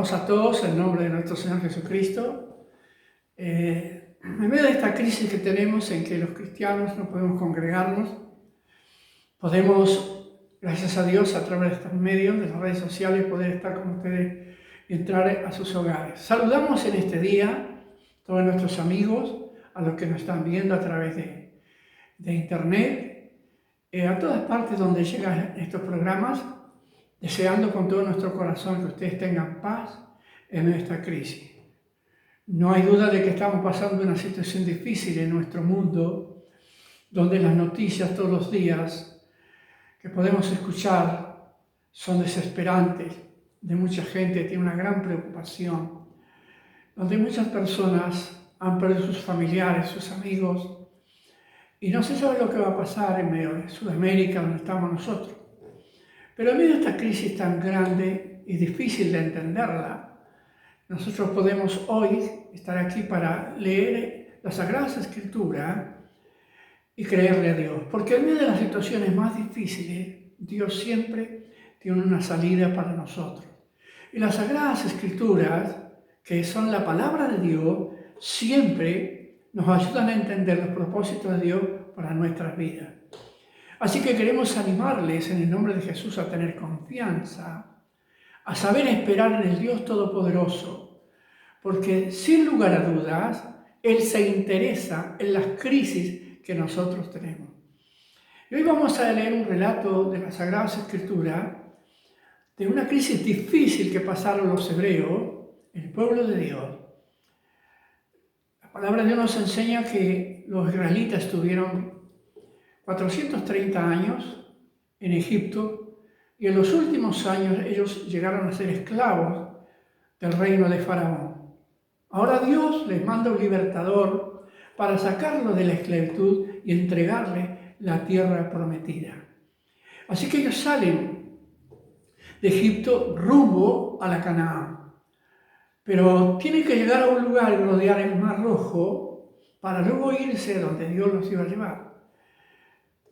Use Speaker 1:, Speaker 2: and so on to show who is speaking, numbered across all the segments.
Speaker 1: saludamos a todos en nombre de nuestro Señor Jesucristo. En medio de esta crisis que tenemos en que los cristianos no podemos congregarnos, podemos, gracias a Dios, a través de estos medios, de las redes sociales, poder estar con ustedes y entrar a sus hogares. Saludamos en este día a todos nuestros amigos, a los que nos están viendo a través de internet, a todas partes donde llegan estos programas, deseando con todo nuestro corazón que ustedes tengan paz en esta crisis. No hay duda de que estamos pasando una situación difícil en nuestro mundo, donde las noticias todos los días que podemos escuchar son desesperantes, de mucha gente tiene una gran preocupación, donde muchas personas han perdido sus familiares, sus amigos, y no se sabe lo que va a pasar en medio de Sudamérica, donde estamos nosotros. Pero en medio de esta crisis tan grande y difícil de entenderla, nosotros podemos hoy estar aquí para leer las Sagradas Escrituras y creerle a Dios. Porque en medio de las situaciones más difíciles, Dios siempre tiene una salida para nosotros. Y las Sagradas Escrituras, que son la palabra de Dios, siempre nos ayudan a entender los propósitos de Dios para nuestras vidas. Así que queremos animarles en el nombre de Jesús a tener confianza, a saber esperar en el Dios Todopoderoso, porque sin lugar a dudas, Él se interesa en las crisis que nosotros tenemos. Y hoy vamos a leer un relato de las Sagradas Escrituras de una crisis difícil que pasaron los hebreos, el pueblo de Dios. La palabra de Dios nos enseña que los israelitas estuvieron 430 años en Egipto y en los últimos años ellos llegaron a ser esclavos del reino de Faraón. Ahora Dios les manda un libertador para sacarlos de la esclavitud y entregarles la tierra prometida. Así que ellos salen de Egipto rumbo a la Canaán. Pero tienen que llegar a un lugar y rodear el Mar Rojo para luego irse donde Dios los iba a llevar.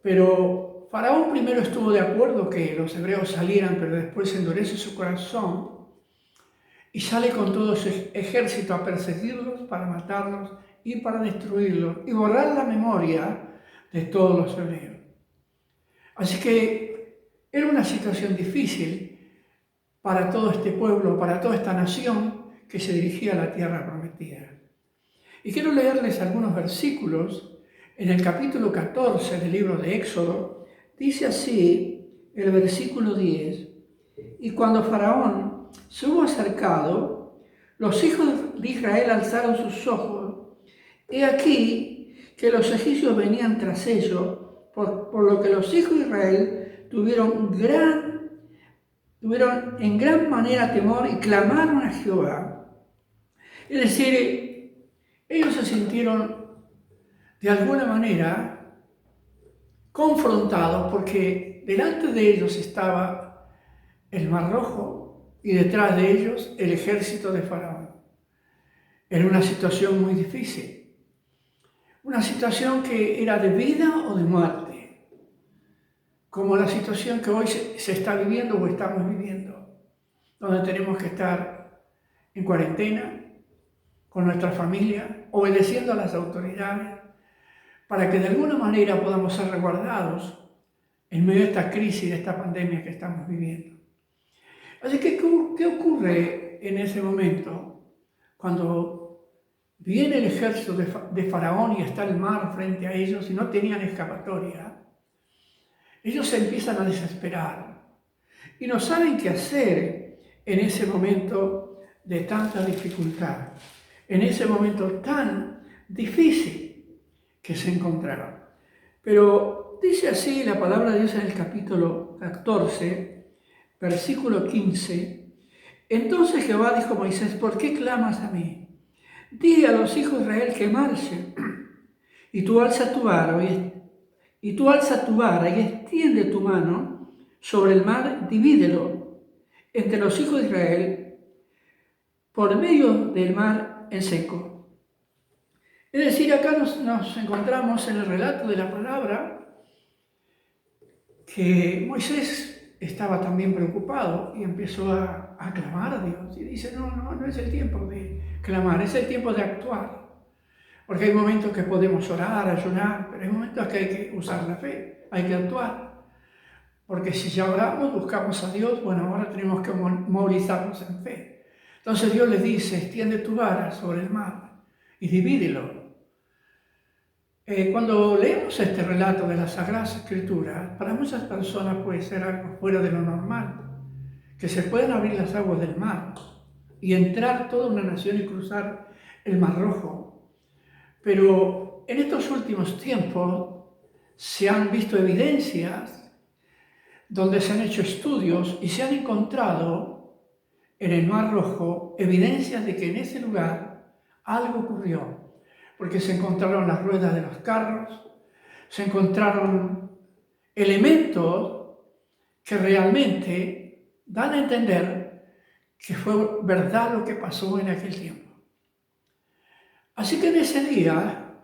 Speaker 1: Pero Faraón primero estuvo de acuerdo que los hebreos salieran, pero después endurece su corazón y sale con todo su ejército a perseguirlos, para matarlos y para destruirlos y borrar la memoria de todos los hebreos. Así que era una situación difícil para todo este pueblo, para toda esta nación que se dirigía a la tierra prometida. Y quiero leerles algunos versículos. En el capítulo 14 del libro de Éxodo, dice así el versículo 10: y cuando Faraón se hubo acercado, los hijos de Israel alzaron sus ojos. He aquí que los egipcios venían tras ellos, por lo que los hijos de Israel tuvieron en gran manera temor y clamaron a Jehová. Es decir, ellos se sintieron de alguna manera confrontados porque delante de ellos estaba el Mar Rojo y detrás de ellos el ejército de Faraón. Era una situación muy difícil, una situación que era de vida o de muerte, como la situación que hoy se está viviendo o estamos viviendo, donde tenemos que estar en cuarentena con nuestra familia, obedeciendo a las autoridades, para que de alguna manera podamos ser resguardados en medio de esta crisis, de esta pandemia que estamos viviendo. Así que, ¿qué ocurre en ese momento cuando viene el ejército de Faraón y está el mar frente a ellos y no tenían escapatoria? Ellos se empiezan a desesperar y no saben qué hacer en ese momento de tanta dificultad, en ese momento tan difícil que se encontraron. Pero dice así la palabra de Dios en el capítulo 14, versículo 15: entonces Jehová dijo a Moisés: ¿por qué clamas a mí? Di a los hijos de Israel que marchen, y tú alza tu vara y extiende tu mano sobre el mar, divídelo entre los hijos de Israel por medio del mar en seco. Es decir, acá nos encontramos en el relato de la palabra que Moisés estaba también preocupado y empezó a clamar a Dios. Y dice, no es el tiempo de clamar, es el tiempo de actuar. Porque hay momentos que podemos orar, ayunar, pero hay momentos que hay que usar la fe, hay que actuar. Porque si ya oramos, buscamos a Dios, bueno, ahora tenemos que movilizarnos en fe. Entonces Dios le dice, extiende tu vara sobre el mar y divídelo. Cuando leemos este relato de las Sagradas Escrituras, para muchas personas puede ser algo fuera de lo normal, que se puedan abrir las aguas del mar y entrar toda una nación y cruzar el Mar Rojo. Pero en estos últimos tiempos se han visto evidencias donde se han hecho estudios y se han encontrado en el Mar Rojo evidencias de que en ese lugar algo ocurrió, porque se encontraron las ruedas de los carros, se encontraron elementos que realmente dan a entender que fue verdad lo que pasó en aquel tiempo. Así que en ese día,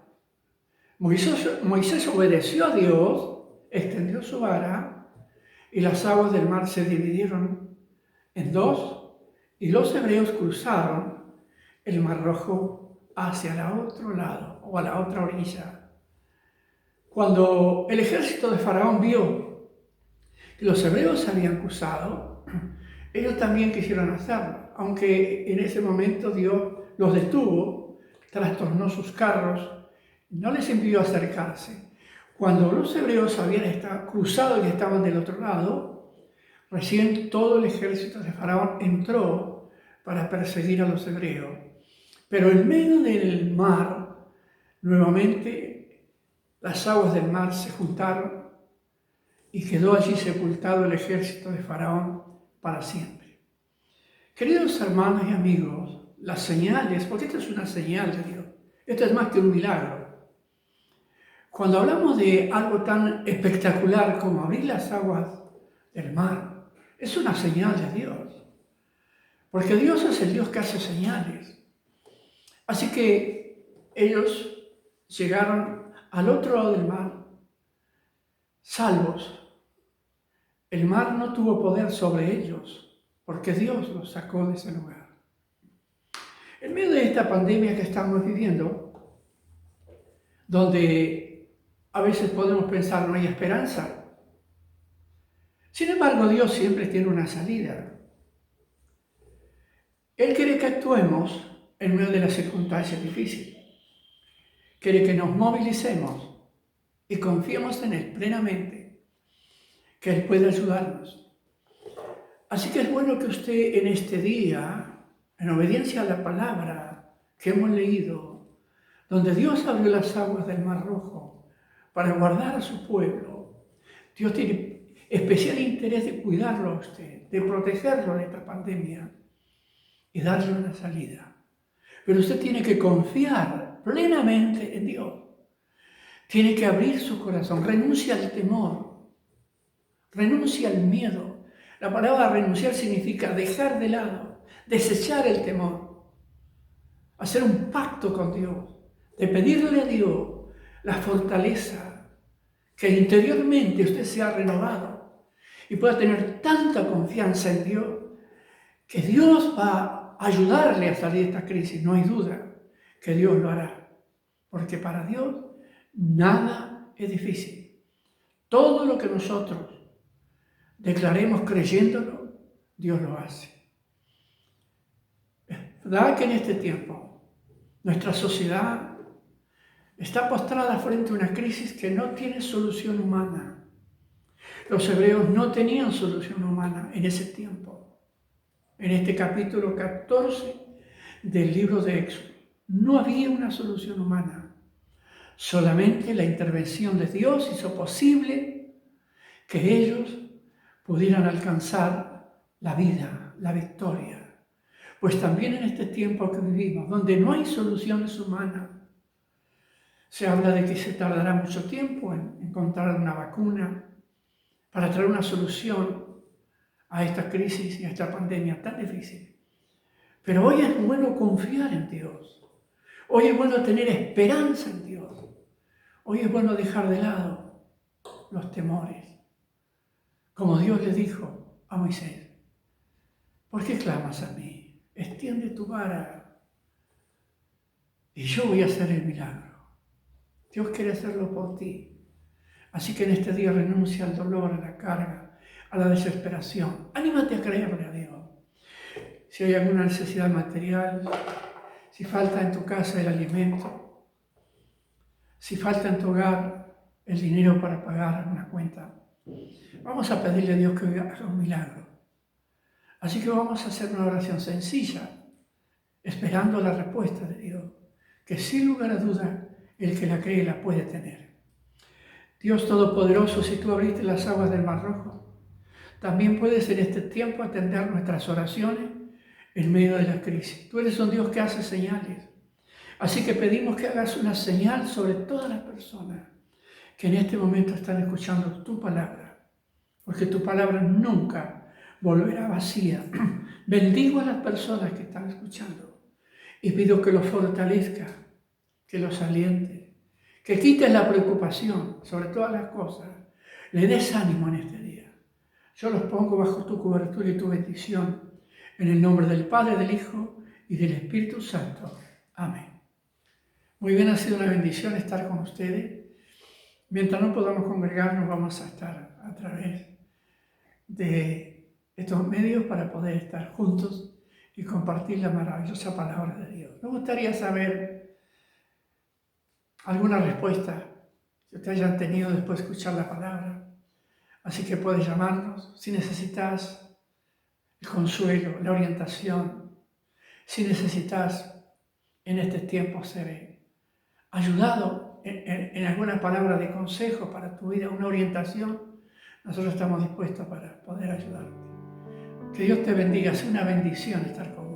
Speaker 1: Moisés obedeció a Dios, extendió su vara, y las aguas del mar se dividieron en dos, y los hebreos cruzaron el Mar Rojo hacia el otro lado, o a la otra orilla. Cuando el ejército de Faraón vio que los hebreos habían cruzado, ellos también quisieron hacerlo, aunque en ese momento Dios los detuvo, trastornó sus carros, no les impidió acercarse. Cuando los hebreos habían cruzado y estaban del otro lado, recién todo el ejército de Faraón entró para perseguir a los hebreos. Pero en medio del mar, nuevamente, las aguas del mar se juntaron y quedó allí sepultado el ejército de Faraón para siempre. Queridos hermanos y amigos, las señales, porque esta es una señal de Dios, esto es más que un milagro. Cuando hablamos de algo tan espectacular como abrir las aguas del mar, es una señal de Dios. Porque Dios es el Dios que hace señales. Así que ellos llegaron al otro lado del mar, salvos. El mar no tuvo poder sobre ellos, porque Dios los sacó de ese lugar. En medio de esta pandemia que estamos viviendo, donde a veces podemos pensar no hay esperanza. Sin embargo, Dios siempre tiene una salida. Él quiere que actuemos en medio de las circunstancias difíciles. Quiere que nos movilicemos y confiemos en Él plenamente, que Él puede ayudarnos. Así que es bueno que usted en este día, en obediencia a la palabra que hemos leído, donde Dios abrió las aguas del Mar Rojo, para guardar a su pueblo. Dios tiene especial interés de cuidarlo a usted, de protegerlo de esta pandemia y darle una salida. Pero usted tiene que confiar plenamente en Dios. Tiene que abrir su corazón, renuncia al temor, renuncia al miedo. La palabra renunciar significa dejar de lado, desechar el temor, hacer un pacto con Dios, de pedirle a Dios la fortaleza, que interiormente usted sea renovado y pueda tener tanta confianza en Dios, que Dios va a ayudarle a salir de esta crisis. No hay duda que Dios lo hará, porque para Dios nada es difícil. Todo lo que nosotros declaremos creyéndolo, Dios lo hace. Es verdad que en este tiempo nuestra sociedad está postrada frente a una crisis que no tiene solución humana. Los hebreos no tenían solución humana en ese tiempo. En este capítulo 14 del libro de Éxodo, no había una solución humana. Solamente la intervención de Dios hizo posible que ellos pudieran alcanzar la vida, la victoria. Pues también en este tiempo que vivimos, donde no hay soluciones humanas, se habla de que se tardará mucho tiempo en encontrar una vacuna para traer una solución a esta crisis y a esta pandemia tan difícil. Pero hoy es bueno confiar en Dios. Hoy es bueno tener esperanza en Dios. Hoy es bueno dejar de lado los temores. como Dios le dijo a Moisés, ¿por qué clamas a mí? Extiende tu vara y yo voy a hacer el milagro. Dios quiere hacerlo por ti. Así que en este día renuncia al dolor, a la carga, a la desesperación. Anímate a creerle a Dios. Si hay alguna necesidad material, si falta en tu casa el alimento, si falta en tu hogar el dinero para pagar una cuenta, vamos a pedirle a Dios que haga un milagro. Así que vamos a hacer una oración sencilla, esperando la respuesta de Dios, que sin lugar a duda el que la cree la puede tener. Dios Todopoderoso, si tú abriste las aguas del Mar Rojo, también puedes en este tiempo atender nuestras oraciones en medio de la crisis. Tú eres un Dios que hace señales. Así que pedimos que hagas una señal sobre todas las personas que en este momento están escuchando tu palabra, porque tu palabra nunca volverá vacía. Bendigo a las personas que están escuchando y pido que los fortalezca, que los aliente, que quites la preocupación sobre todas las cosas, le des ánimo en este día. Yo los pongo bajo tu cobertura y tu bendición, en el nombre del Padre, del Hijo y del Espíritu Santo. Amén. Muy bien, ha sido una bendición estar con ustedes. Mientras no podamos congregarnos, vamos a estar a través de estos medios para poder estar juntos y compartir la maravillosa palabra de Dios. Me gustaría saber alguna respuesta que ustedes hayan tenido después de escuchar la palabra. Así que puedes llamarnos si necesitas el consuelo, la orientación, si necesitas en este tiempo ser ayudado en alguna palabra de consejo para tu vida, una orientación, nosotros estamos dispuestos para poder ayudarte. Que Dios te bendiga, es una bendición estar con